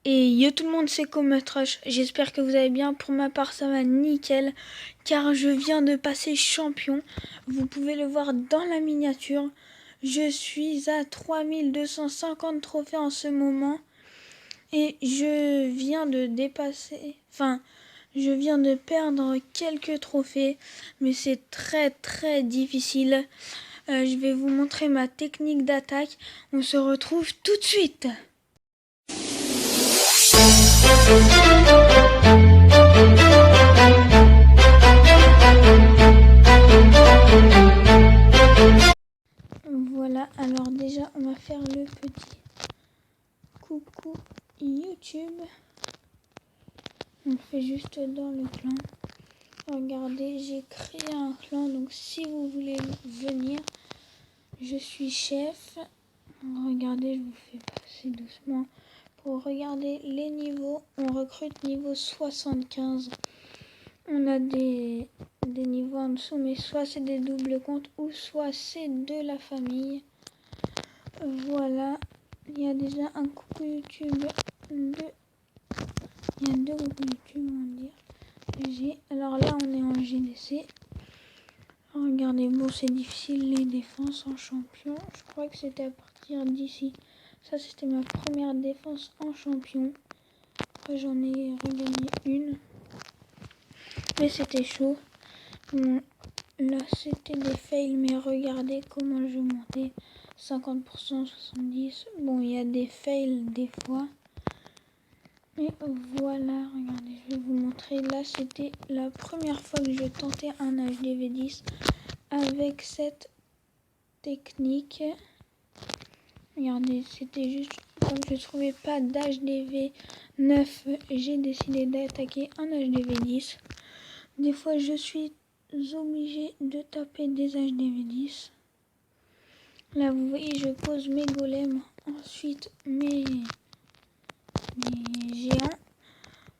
Et yo tout le monde, c'est Comatrush. J'espère que vous allez bien. Pour ma part, ça va nickel. Car je viens de passer champion. Vous pouvez le voir dans la miniature. Je suis à 3250 trophées en ce moment. Et je viens de dépasser... Enfin, je viens de perdre quelques trophées. Mais c'est très difficile. Je vais vous montrer ma technique d'attaque. On se retrouve tout de suite. Voilà, alors déjà on va faire le petit coucou YouTube. On le fait juste dans le clan. Regardez, j'ai créé un clan, donc si vous voulez venir, je suis chef. Regardez, je vous fais passer doucement pour regarder les niveaux. On recrute niveau 75. On a des niveaux en dessous, mais soit c'est des doubles comptes ou soit c'est de la famille. Voilà, il y a déjà un coucou YouTube. Il y a deux coucou YouTube, on va dire. Alors là, on est en GDC. Regardez, bon, c'est difficile les défenses en champion. Je crois que c'était à partir d'ici. Ça, c'était ma première défense en champion. Après, j'en ai regagné une. Mais c'était chaud. Bon, là, c'était des fails, mais regardez comment je montais. 50%, 70%. Bon, il y a des fails des fois. Et voilà, regardez, je vais vous montrer. Là, c'était la première fois que je tentais un HDV10 avec cette technique. Regardez, c'était juste comme je ne trouvais pas d'HDV 9, j'ai décidé d'attaquer un HDV10. Des fois, je suis obligée de taper des HDV10. Là, vous voyez, je pose mes golems, ensuite mes géants.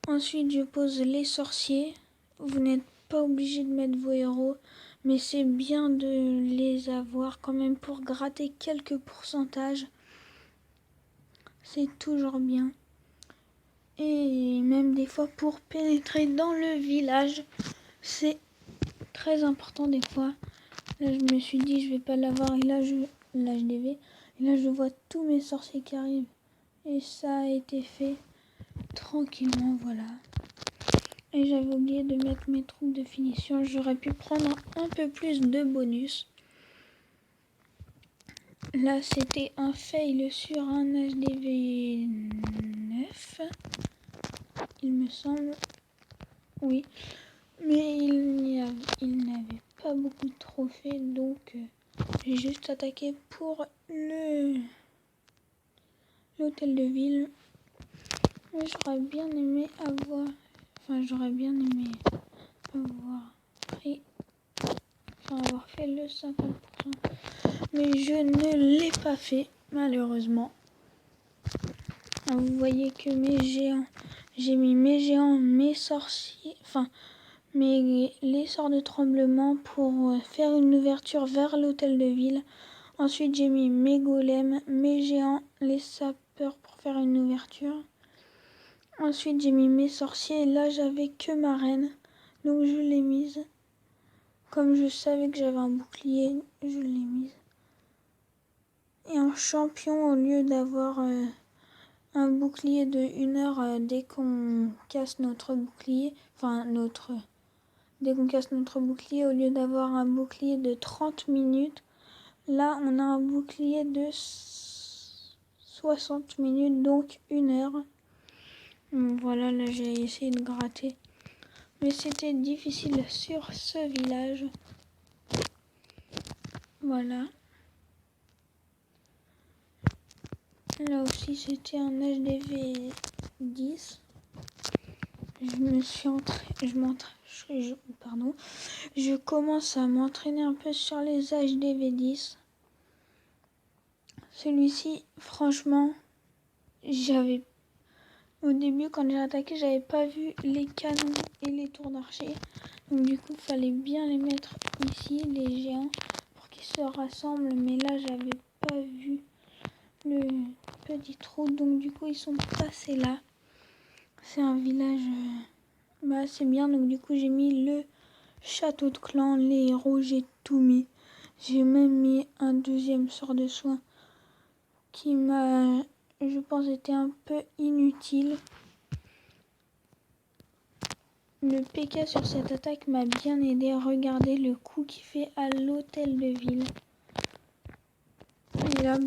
Ensuite, je pose les sorciers. Vous n'êtes pas obligé de mettre vos héros, mais c'est bien de les avoir quand même pour gratter quelques pourcentages. C'est toujours bien. Et même des fois pour pénétrer dans le village, c'est très important des fois. Là, je me suis dit, je vais pas l'avoir. Et là, l'HDV. Et là, je vois tous mes sorciers qui arrivent. Et ça a été fait tranquillement, voilà. Et j'avais oublié de mettre mes troupes de finition. J'aurais pu prendre un peu plus de bonus. Là, c'était un fail sur un HDV 9. Il me semble. Oui. Mais il n'avait pas beaucoup de trophées. Donc, j'ai juste attaqué pour l'hôtel de ville. Mais j'aurais bien aimé avoir... Enfin, j'aurais bien aimé avoir pris... Enfin, avoir fait le 50%. Mais je ne l'ai pas fait, malheureusement. Alors, vous voyez que mes géants... J'ai mis mes géants, mes sorciers... Enfin, les sorts de tremblement pour faire une ouverture vers l'hôtel de ville. Ensuite, j'ai mis mes golems, mes géants, les sapeurs pour faire une ouverture. Ensuite, j'ai mis mes sorciers et là, j'avais que ma reine. Donc, je l'ai mise. Comme je savais que j'avais un bouclier, je l'ai mise. Et en champion, au lieu d'avoir un bouclier de 1 heure dès qu'on casse notre bouclier, dès qu'on casse notre bouclier, au lieu d'avoir un bouclier de 30 minutes, là, on a un bouclier de 60 minutes, donc 1 heure. Voilà, là j'ai essayé de gratter. Mais c'était difficile sur ce village. Voilà. Là aussi c'était un HDV 10. Je commence à m'entraîner un peu sur les HDV 10. Celui-ci, franchement, au début, quand j'ai attaqué, j'avais pas vu les canons et les tours d'archer. Donc du coup, il fallait bien les mettre ici, les géants, pour qu'ils se rassemblent. Mais là, j'avais pas vu le petit trou. Donc du coup, ils sont passés là. C'est un village assez bien. Donc du coup j'ai mis le château de clan, les héros, j'ai tout mis. J'ai même mis un deuxième sort de soin qui m'a, je pense, été un peu inutile. Le PK sur cette attaque m'a bien aidé. Regardez le coup qu'il fait à l'hôtel de ville. Et là,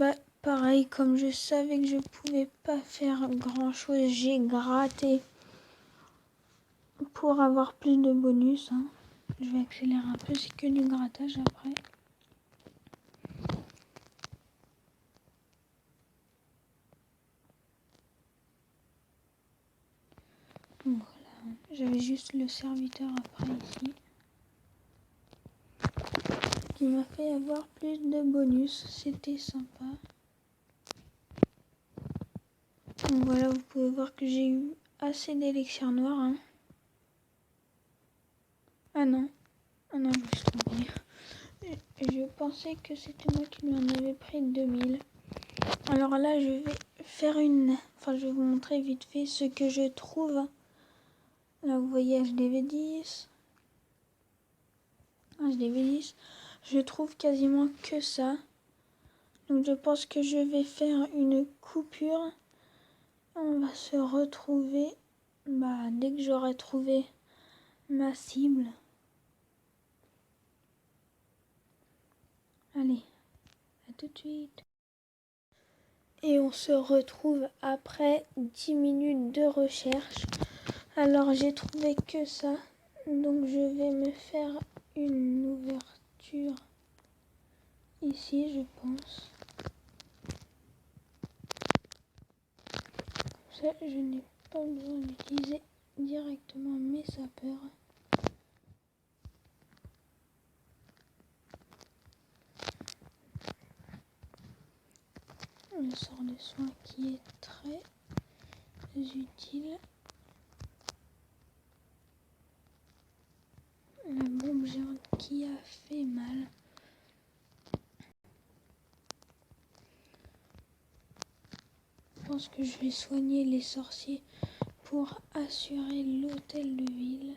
pareil, comme je savais que je pouvais pas faire grand chose, j'ai gratté pour avoir plus de bonus. Je vais accélérer un peu, c'est que du grattage après. Donc voilà, j'avais juste le serviteur après ici, qui m'a fait avoir plus de bonus, c'était sympa. Donc voilà, vous pouvez voir que j'ai eu assez d'élixir noir. Ah non, je me suis trompée. Je pensais que c'était moi qui lui en avais pris 2000. Alors là, je vais faire je vais vous montrer vite fait ce que je trouve. Là, vous voyez HDV10. HDV10. Je trouve quasiment que ça. Donc je pense que je vais faire une coupure. On va se retrouver dès que j'aurai trouvé ma cible. Allez, à tout de suite. Et on se retrouve après 10 minutes de recherche. Alors j'ai trouvé que ça. Donc je vais me faire une ouverture ici, je pense. Comme ça, je n'ai pas besoin d'utiliser directement mes sapeurs. Le sort de soin qui est très utile. La bombe géante qui a fait mal. Je pense que je vais soigner les sorciers pour assurer l'hôtel de ville.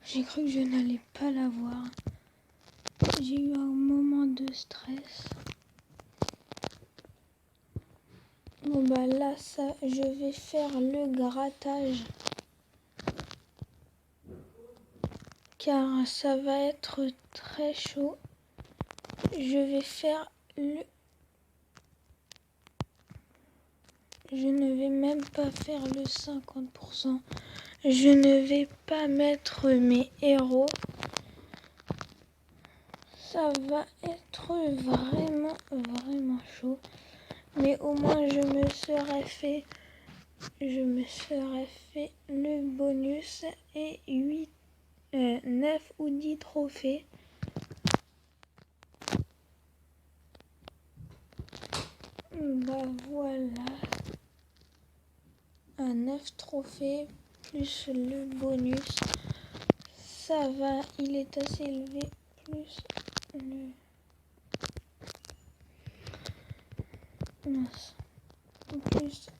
J'ai cru que je n'allais pas l'avoir. J'ai eu un moment de stress. Bon là, je vais faire le grattage. Car ça va être très chaud. Je vais faire le... Je ne vais même pas faire le 50%. Je ne vais pas mettre mes héros. Ça va être vraiment chaud. Mais au moins je me serais fait le bonus et 9 ou 10 trophées. Voilà. Un 9 trophées plus le bonus. Ça va, il est assez élevé. Plus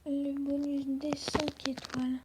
le bonus des 5 étoiles.